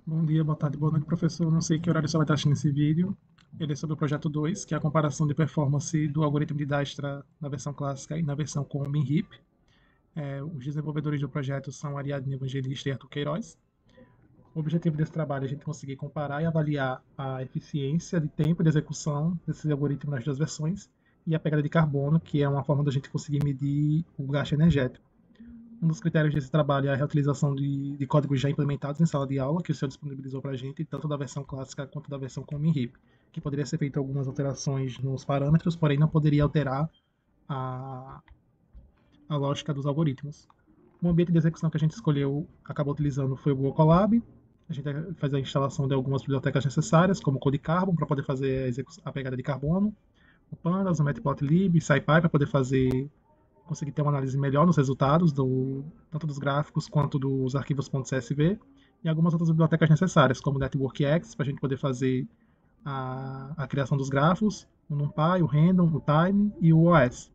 Bom dia, boa tarde, boa noite, professor. Não sei que horário você vai estar assistindo esse vídeo. Ele é sobre o projeto 2, que é a comparação de performance do algoritmo de Dijkstra na versão clássica e na versão com MinHip. Os desenvolvedores do projeto são Ariadne Evangelista e Arthur Queiroz. O objetivo desse trabalho é a gente conseguir comparar e avaliar a eficiência de tempo de execução desse algoritmo nas duas versões e a pegada de carbono, que é uma forma da gente conseguir medir o gasto energético. Um dos critérios desse trabalho é a reutilização de códigos já implementados em sala de aula, que o senhor disponibilizou para a gente, tanto da versão clássica quanto da versão com MinHip, que poderia ser feito algumas alterações nos parâmetros, porém não poderia alterar a, a lógica dos algoritmos. O ambiente de execução que a gente escolheu, acabou utilizando, foi o Google Colab. A gente faz a instalação de algumas bibliotecas necessárias, como o Codecarbon, para poder fazer a pegada de carbono, o Pandas, o Matplotlib, SciPy, para poder conseguir ter uma análise melhor nos resultados, tanto dos gráficos quanto dos arquivos .csv, e algumas outras bibliotecas necessárias, como o NetworkX, para a gente poder fazer a criação dos grafos, o NumPy, o Random, o Time e o OS.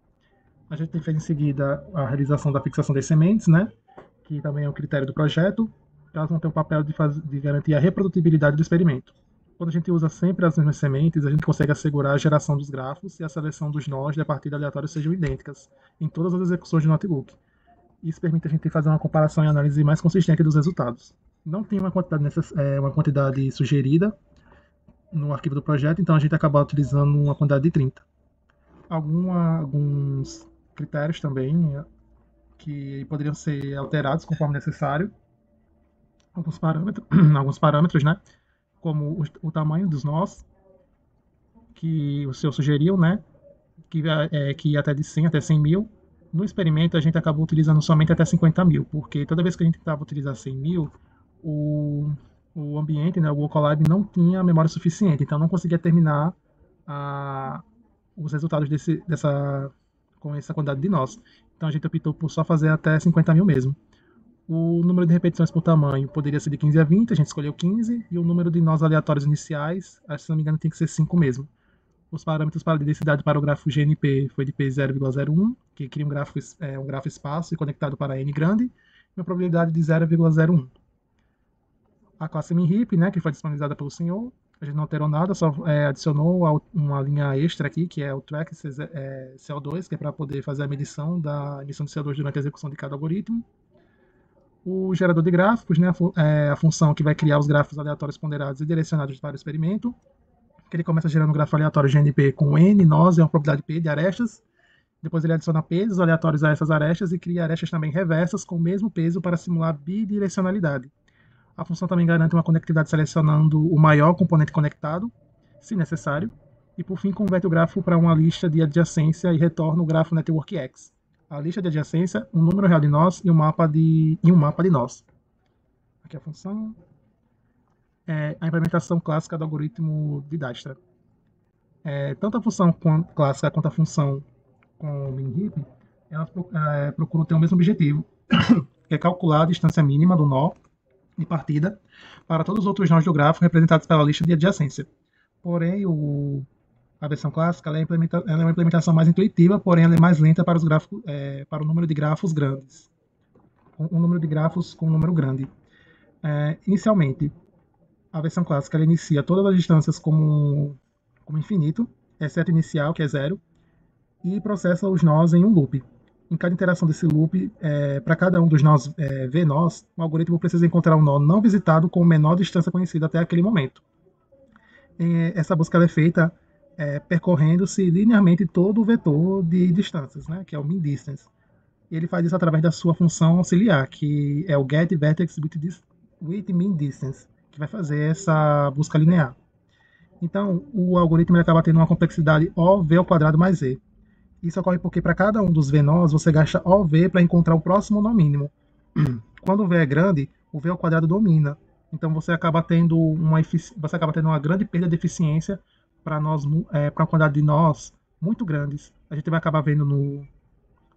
A gente fez em seguida a realização da fixação das sementes, né, que também é um critério do projeto, elas vão ter o papel de garantir a reprodutibilidade do experimento. Quando a gente usa sempre as mesmas sementes, a gente consegue assegurar a geração dos grafos e a seleção dos nós de a partir de aleatórios sejam idênticas em todas as execuções do notebook. Isso permite a gente fazer uma comparação e análise mais consistente dos resultados. Não tem uma quantidade sugerida no arquivo do projeto, então a gente acaba utilizando uma quantidade de 30. Alguns critérios também que poderiam ser alterados conforme necessário. Alguns parâmetros, né? Como o tamanho dos nós, que o senhor sugeriu, né? Que ia até de 100 até 100 mil. No experimento, a gente acabou utilizando somente até 50 mil, porque toda vez que a gente tentava utilizar 100 mil, o, o ambiente, né, o Google Colab, não tinha memória suficiente, então não conseguia terminar a, os resultados com essa quantidade de nós. Então a gente optou por só fazer até 50 mil mesmo. O número de repetições por tamanho poderia ser de 15 a 20, a gente escolheu 15, e o número de nós aleatórios iniciais, acho que se não me engano, tem que ser 5 mesmo. Os parâmetros para a densidade para o grafo GNP foi de P0,01, que cria um grafo espaço e conectado para N grande, e uma probabilidade de 0,01. A classe MinHip, né, que foi disponibilizada pelo senhor, a gente não alterou nada, só adicionou uma linha extra aqui, que é o track CO2, que é para poder fazer a medição da emissão de CO2 durante a execução de cada algoritmo. O gerador de gráficos, né, a função que vai criar os gráficos aleatórios ponderados e direcionados para o experimento, que ele começa gerando um grafo aleatório GNP com N, nós e uma probabilidade P de arestas. Depois ele adiciona pesos aleatórios a essas arestas e cria arestas também reversas com o mesmo peso para simular bidirecionalidade. A função também garante uma conectividade selecionando o maior componente conectado, se necessário, e por fim converte o grafo para uma lista de adjacência e retorna o grafo NetworkX. A lista de adjacência, um número real de nós e um mapa de nós. Aqui a função é a implementação clássica do algoritmo de Dijkstra. Tanto a função clássica quanto a função com o MinHip, elas procuram ter o mesmo objetivo, que é calcular a distância mínima do nó de partida para todos os outros nós do grafo representados pela lista de adjacência. Porém, a versão clássica ela é uma implementação mais intuitiva, porém ela é mais lenta para, para o número de grafos grandes. Um número de grafos com um número grande. Inicialmente, a versão clássica ela inicia todas as distâncias como infinito, exceto inicial, que é zero, e processa os nós em um loop. Em cada interação desse loop, para cada um dos nós V-nós, o algoritmo precisa encontrar um nó não visitado com a menor distância conhecida até aquele momento. Essa busca é feita percorrendo-se linearmente todo o vetor de distâncias, né, que é o min distance. E ele faz isso através da sua função auxiliar, que é o getVertex with min distance, que vai fazer essa busca linear. Então, o algoritmo acaba tendo uma complexidade OV ao quadrado mais E. Isso ocorre porque para cada um dos V-nós, você gasta OV para encontrar o próximo nó mínimo. Quando o V é grande, o V ao quadrado domina. Então você acaba tendo uma grande perda de eficiência para uma quantidade de nós muito grandes. A gente vai acabar vendo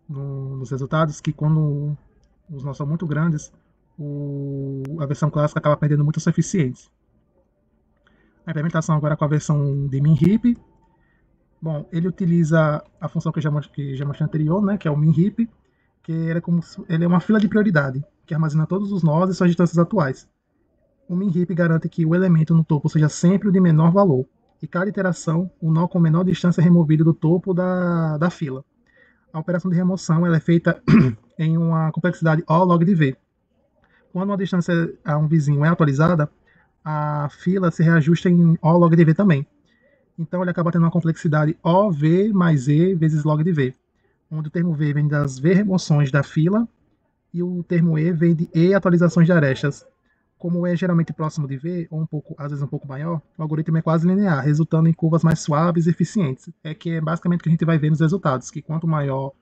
nos resultados que quando os nós são muito grandes, a versão clássica acaba perdendo muita sua eficiência. A implementação agora com a versão de MinHip. Bom, ele utiliza a função que já mostrei anterior, né, que é o MinHip, que ele é uma fila de prioridade, que armazena todos os nós e suas distâncias atuais. O min-heap garante que o elemento no topo seja sempre o de menor valor, e cada iteração, o nó com menor distância é removido do topo da fila. A operação de remoção ela é feita em uma complexidade O log de V. Quando uma distância a um vizinho é atualizada, a fila se reajusta em O log de V também. Então ele acaba tendo uma complexidade OV mais E vezes log de V, onde o termo V vem das V remoções da fila e o termo E vem de E atualizações de arestas. Como é geralmente próximo de V, ou um pouco, às vezes um pouco maior, o algoritmo é quase linear, resultando em curvas mais suaves e eficientes. É que é basicamente o que a gente vai ver nos resultados, que quanto maior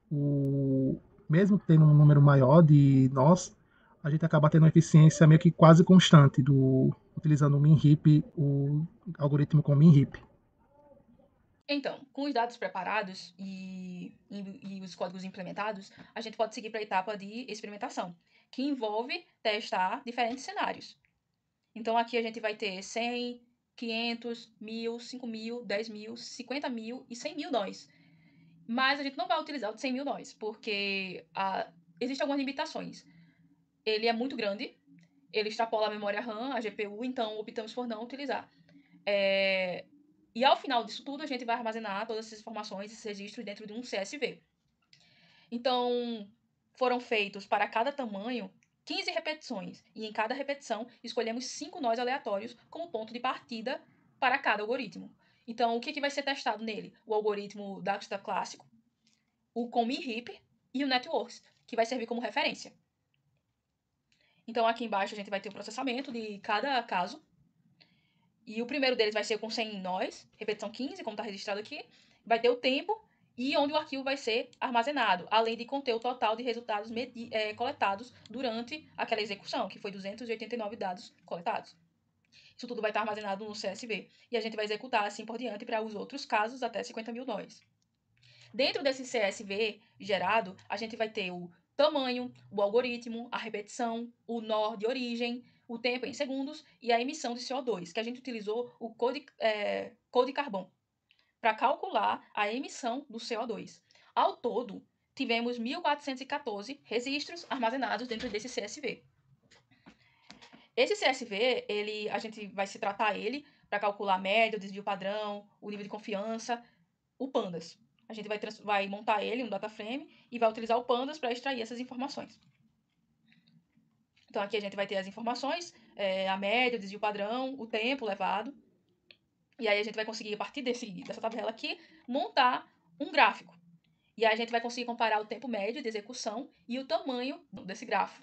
o... mesmo tendo um número maior de nós, a gente acaba tendo uma eficiência meio que quase constante utilizando o min-heap, o algoritmo com min-heap. Então, com os dados preparados e os códigos implementados, a gente pode seguir para a etapa de experimentação, que envolve testar diferentes cenários. Então, aqui a gente vai ter 100, 500, 1000, 5000, 10.000, 50.000 e 100.000 nós. Mas a gente não vai utilizar o de 100.000 nós, porque existem algumas limitações. Ele é muito grande, ele extrapola a memória RAM, a GPU, então optamos por não utilizar. É, E ao final disso tudo, a gente vai armazenar todas essas informações, esses registros dentro de um CSV. Então, foram feitos para cada tamanho 15 repetições, e em cada repetição escolhemos 5 nós aleatórios como ponto de partida para cada algoritmo. Então, o que vai ser testado nele? O algoritmo Dijkstra clássico, o com-min-heap e o networks, que vai servir como referência. Então, aqui embaixo a gente vai ter o processamento de cada caso. E o primeiro deles vai ser com 100 nós, repetição 15, como está registrado aqui. Vai ter o tempo e onde o arquivo vai ser armazenado, além de conter o total de resultados coletados durante aquela execução, que foi 289 dados coletados. Isso tudo vai estar armazenado no CSV. E a gente vai executar assim por diante para os outros casos até 50.000 nós. Dentro desse CSV gerado, a gente vai ter o tamanho, o algoritmo, a repetição, o nó de origem, o tempo em segundos e a emissão de CO2, que a gente utilizou o Code Carbon para calcular a emissão do CO2. Ao todo, tivemos 1.414 registros armazenados dentro desse CSV. Esse CSV, a gente vai se tratar ele para calcular a média, o desvio padrão, o nível de confiança, o Pandas. A gente vai montar ele, um data frame, e vai utilizar o Pandas para extrair essas informações. Então aqui a gente vai ter as informações, a média, o desvio padrão, o tempo levado. E aí a gente vai conseguir, a partir dessa tabela aqui, montar um gráfico. E aí a gente vai conseguir comparar o tempo médio de execução e o tamanho desse grafo.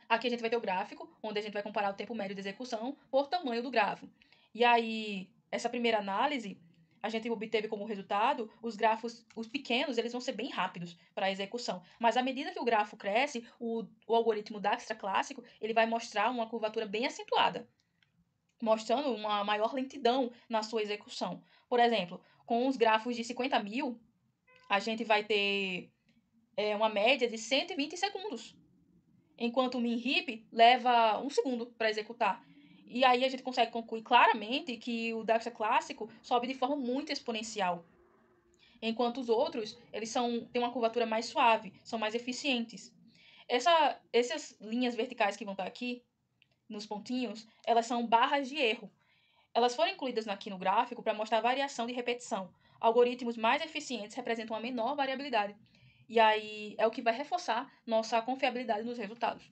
Aqui a gente vai ter o gráfico, onde a gente vai comparar o tempo médio de execução por tamanho do grafo. E aí, essa primeira análise, a gente obteve como resultado os grafos, os pequenos, eles vão ser bem rápidos para a execução. Mas à medida que o grafo cresce, o algoritmo Dijkstra clássico, ele vai mostrar uma curvatura bem acentuada, mostrando uma maior lentidão na sua execução. Por exemplo, com os grafos de 50.000, a gente vai ter uma média de 120 segundos, enquanto o min-heap leva 1 segundo para executar. E aí a gente consegue concluir claramente que o Dijkstra clássico sobe de forma muito exponencial, enquanto os outros têm uma curvatura mais suave, são mais eficientes. Essas linhas verticais que vão estar aqui, nos pontinhos, elas são barras de erro. Elas foram incluídas aqui no gráfico para mostrar a variação de repetição. Algoritmos mais eficientes representam uma menor variabilidade. E aí é o que vai reforçar nossa confiabilidade nos resultados.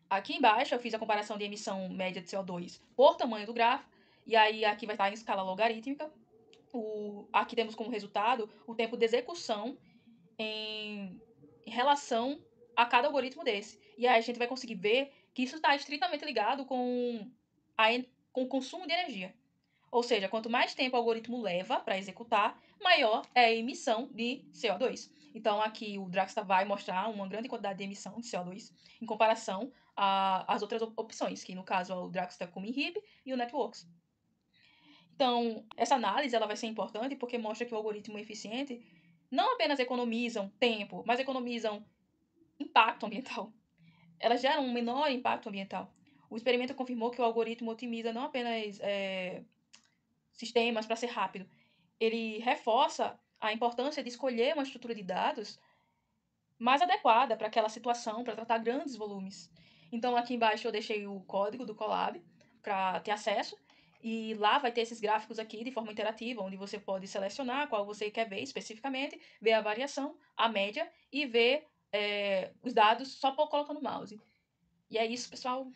Aqui embaixo eu fiz a comparação de emissão média de CO2 por tamanho do grafo, e aí aqui vai estar em escala logarítmica. Aqui temos como resultado o tempo de execução em relação a cada algoritmo desse. E aí a gente vai conseguir ver que isso está estritamente ligado com o consumo de energia. Ou seja, quanto mais tempo o algoritmo leva para executar, maior é a emissão de CO2. Então, aqui o Dijkstra vai mostrar uma grande quantidade de emissão de CO2 em comparação às outras opções, que no caso é o Dijkstra com Inhib e o Networks. Então, essa análise ela vai ser importante porque mostra que o algoritmo eficiente não apenas economizam tempo, mas economizam impacto ambiental. Elas geram um menor impacto ambiental. O experimento confirmou que o algoritmo otimiza não apenas sistemas para ser rápido, ele reforça a importância de escolher uma estrutura de dados mais adequada para aquela situação, para tratar grandes volumes. Então, aqui embaixo eu deixei o código do Colab para ter acesso. E lá vai ter esses gráficos aqui de forma interativa, onde você pode selecionar qual você quer ver especificamente, ver a variação, a média e ver os dados só por colocando o mouse. E é isso, pessoal.